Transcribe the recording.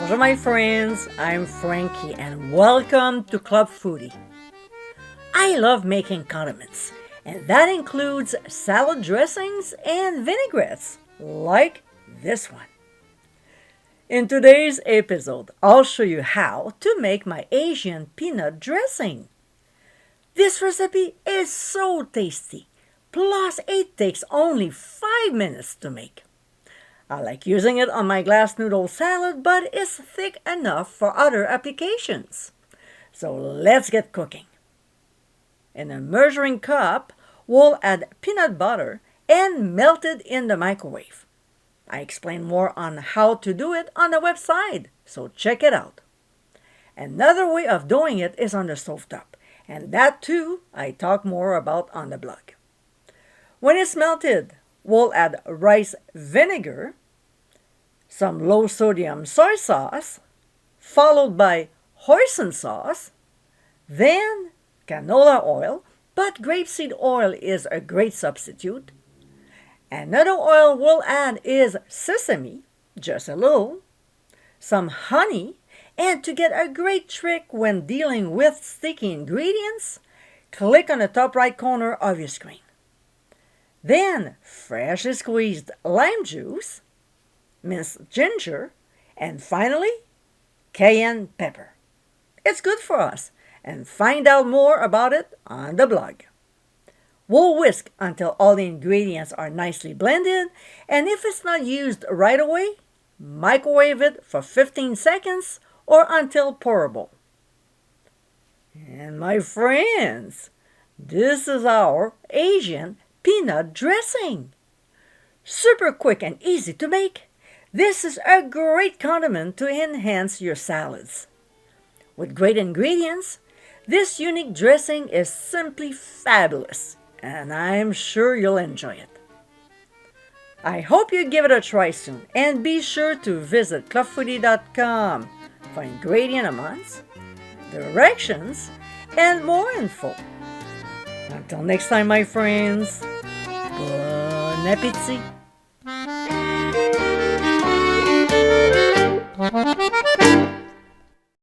Bonjour, my friends. I'm Frankie, and welcome to Club Foodie. I love making condiments, and that includes salad dressings and vinaigrettes, like this one. In today's episode, I'll show you how to make my Asian peanut dressing. This recipe is so tasty, plus it takes only 5 minutes to make. I like using it on my glass noodle salad, but it's thick enough for other applications. So let's get cooking. In a measuring cup, we'll add peanut butter and melt it in the microwave. I explain more on how to do it on the website, so check it out. Another way of doing it is on the stovetop, and that too I talk more about on the blog. When it's melted, we'll add rice vinegar, some low-sodium soy sauce, followed by hoisin sauce, then canola oil, but grapeseed oil is a great substitute. Another oil we'll add is sesame, just a little, some honey, and to get a great trick when dealing with sticky ingredients, click on the top right corner of your screen. Then freshly squeezed lime juice, minced ginger, and finally, cayenne pepper. It's good for us, and find out more about it on the blog. We'll whisk until all the ingredients are nicely blended, and if it's not used right away, microwave it for 15 seconds or until pourable. And my friends, this is our Asian peanut dressing. Super quick and easy to make. This is a great condiment to enhance your salads. With great ingredients, this unique dressing is simply fabulous, and I'm sure you'll enjoy it. I hope you give it a try soon, and be sure to visit clubfoodie.com for ingredient amounts, directions, and more info. Until next time, my friends, bon appétit!